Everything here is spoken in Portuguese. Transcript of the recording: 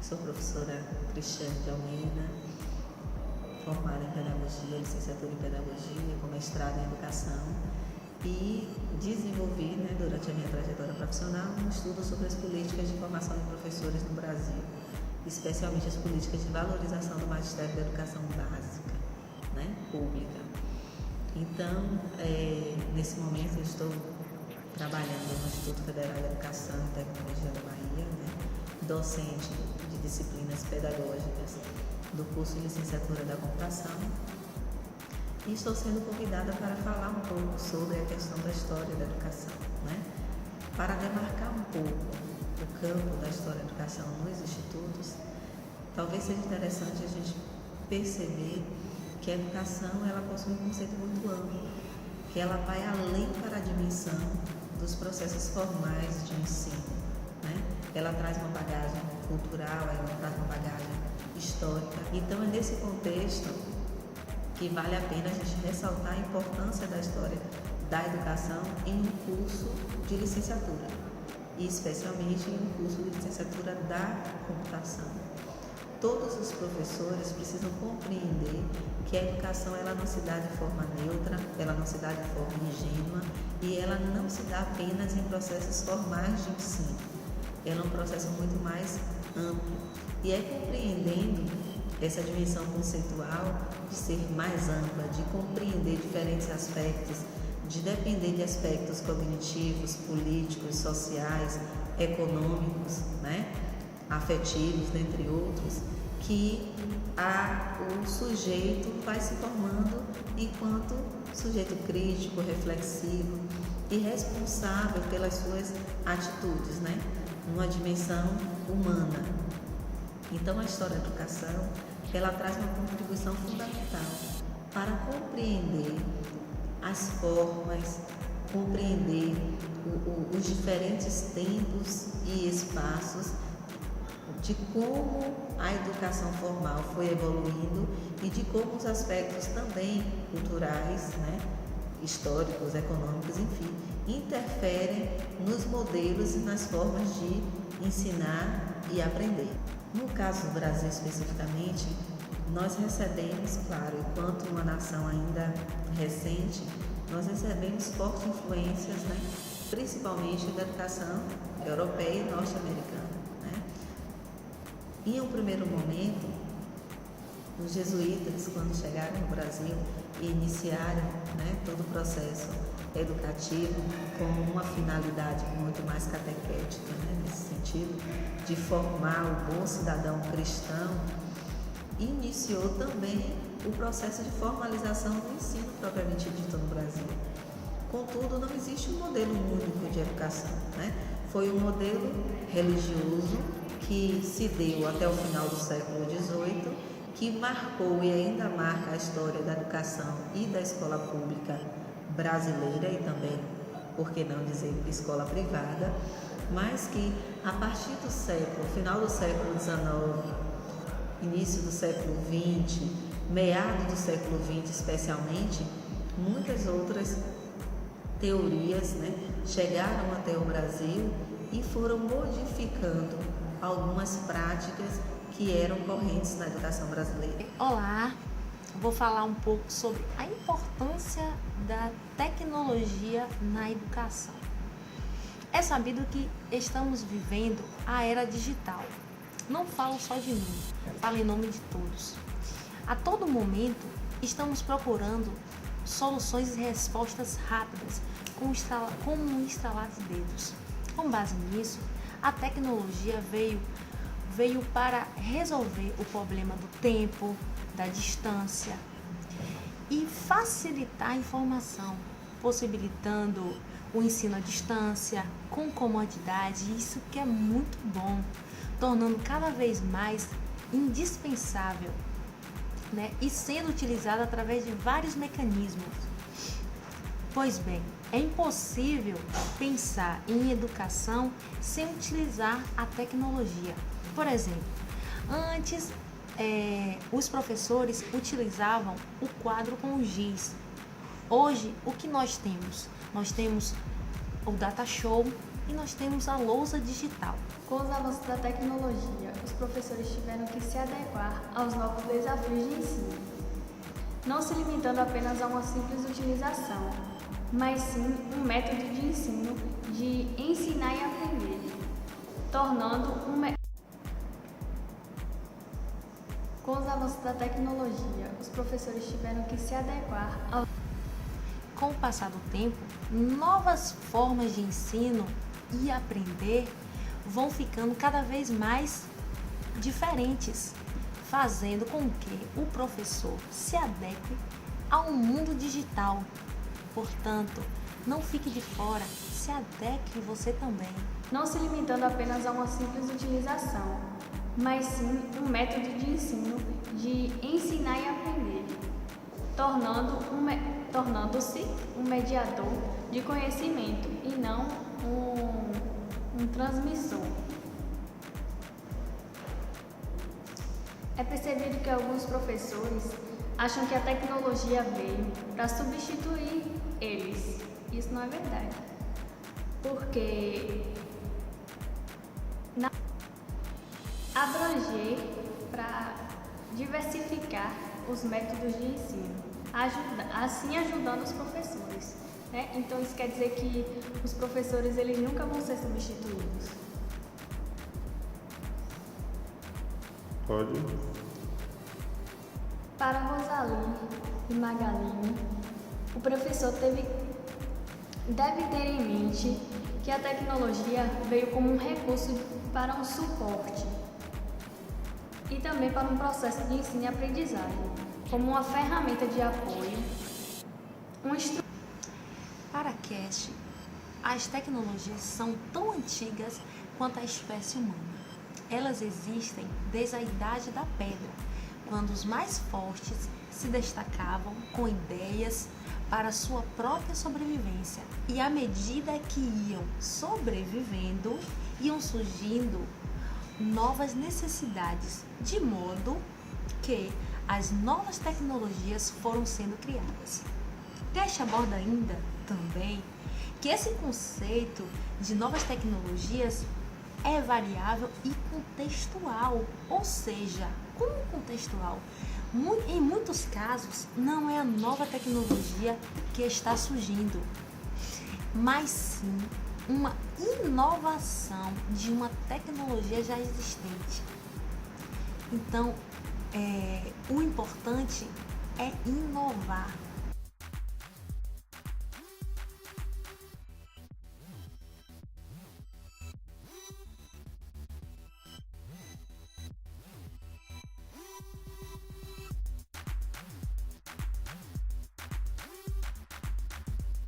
Sou professora Cristiane de Almeida, formada em Pedagogia, licenciatura em Pedagogia, com mestrado em Educação, e desenvolvi, durante a minha trajetória profissional, um estudo sobre as políticas de formação de professores no Brasil, especialmente as políticas de valorização do magistério da educação básica, pública. Então, nesse momento eu estou trabalhando no Instituto Federal de Educação e Tecnologia da Bahia, docente de disciplinas pedagógicas do curso de licenciatura da computação, e estou sendo convidada para falar um pouco sobre a questão da história da educação, para demarcar um pouco o campo da história da educação nos institutos. Talvez seja interessante a gente perceber que a educação ela possui um conceito muito amplo, que ela vai além para a dimensão dos processos formais de ensino. Ela traz uma bagagem cultural, ela traz uma bagagem histórica. Então é nesse contexto que vale a pena a gente ressaltar a importância da história da educação em um curso de licenciatura, e especialmente em um curso de licenciatura da computação. Todos os professores precisam compreender que a educação ela não se dá de forma neutra, ela não se dá de forma ingênua, e ela não se dá apenas em processos formais de ensino. Ela é um processo muito mais amplo, e é compreendendo essa dimensão conceitual de ser mais ampla, de compreender diferentes aspectos, de depender de aspectos cognitivos, políticos, sociais, econômicos, afetivos, dentre outros, que o sujeito vai se formando enquanto sujeito crítico, reflexivo e responsável pelas suas atitudes, numa dimensão humana. Então, a história da educação, ela traz uma contribuição fundamental para compreender as formas, compreender os diferentes tempos e espaços de como a educação formal foi evoluindo e de como os aspectos também culturais, históricos, econômicos, enfim, interferem nos modelos e nas formas de ensinar e aprender. No caso do Brasil especificamente, nós recebemos, claro, enquanto uma nação ainda recente, nós recebemos fortes influências, principalmente da educação europeia e norte-americana. Em um primeiro momento, os jesuítas, quando chegaram no Brasil e iniciaram todo o processo educativo com uma finalidade muito mais catequética, nesse sentido, de formar o bom cidadão cristão, iniciou também o processo de formalização do ensino propriamente dito no Brasil. Contudo, não existe um modelo único de educação. Foi um modelo religioso que se deu até o final do século XVIII, que marcou e ainda marca a história da educação e da escola pública brasileira e também, por que não dizer, escola privada, mas que a partir do final do século XIX, início do século XX, meados do século XX especialmente, muitas outras teorias chegaram até o Brasil e foram modificando algumas práticas que eram correntes na educação brasileira. Olá, vou falar um pouco sobre a importância da tecnologia na educação. É sabido que estamos vivendo a era digital. Não falo só de mim, falo em nome de todos. A todo momento, estamos procurando soluções e respostas rápidas, com um estalar de dedos. Com base nisso, a tecnologia veio para resolver o problema do tempo, da distância e facilitar a informação, possibilitando o ensino à distância, com comodidade, isso que é muito bom, tornando cada vez mais indispensável, e sendo utilizado através de vários mecanismos. Pois bem, é impossível pensar em educação sem utilizar a tecnologia. Por exemplo, antes os professores utilizavam o quadro com giz. Hoje, o que nós temos? Nós temos o data show, e nós temos a lousa digital. Com os avanços da tecnologia, os professores tiveram que se adequar aos novos desafios de ensino, não se limitando apenas a uma simples utilização, mas sim um método de ensino de ensinar e aprender, tornando Com os avanços da tecnologia, os professores tiveram que se adequar ao... Com o passar do tempo, novas formas de ensino e aprender vão ficando cada vez mais diferentes, fazendo com que o professor se adeque ao mundo digital. Portanto, não fique de fora, se adeque você também. Não se limitando apenas a uma simples utilização, mas sim um método de ensino de ensinar e aprender, tornando-se um mediador de conhecimento e não um transmissor. É percebido que alguns professores acham que a tecnologia veio para substituir eles. Isso não é verdade, porque abranger para diversificar os métodos de ensino, assim ajudando os professores, né? Então isso quer dizer que os professores eles nunca vão ser substituídos. Pode. Para Rosalie e Magaline, o professor deve ter em mente que a tecnologia veio como um recurso para um suporte e também para um processo de ensino e aprendizagem, como uma ferramenta de apoio, Para Cash, as tecnologias são tão antigas quanto a espécie humana. Elas existem desde a Idade da Pedra, quando os mais fortes se destacavam com ideias para sua própria sobrevivência. E à medida que iam sobrevivendo, iam surgindo novas necessidades, de modo que as novas tecnologias foram sendo criadas. Cash aborda ainda também que esse conceito de novas tecnologias é variável e contextual, ou seja, como contextual? Em muitos casos, não é a nova tecnologia que está surgindo, mas sim uma inovação de uma tecnologia já existente. Então, o importante é inovar.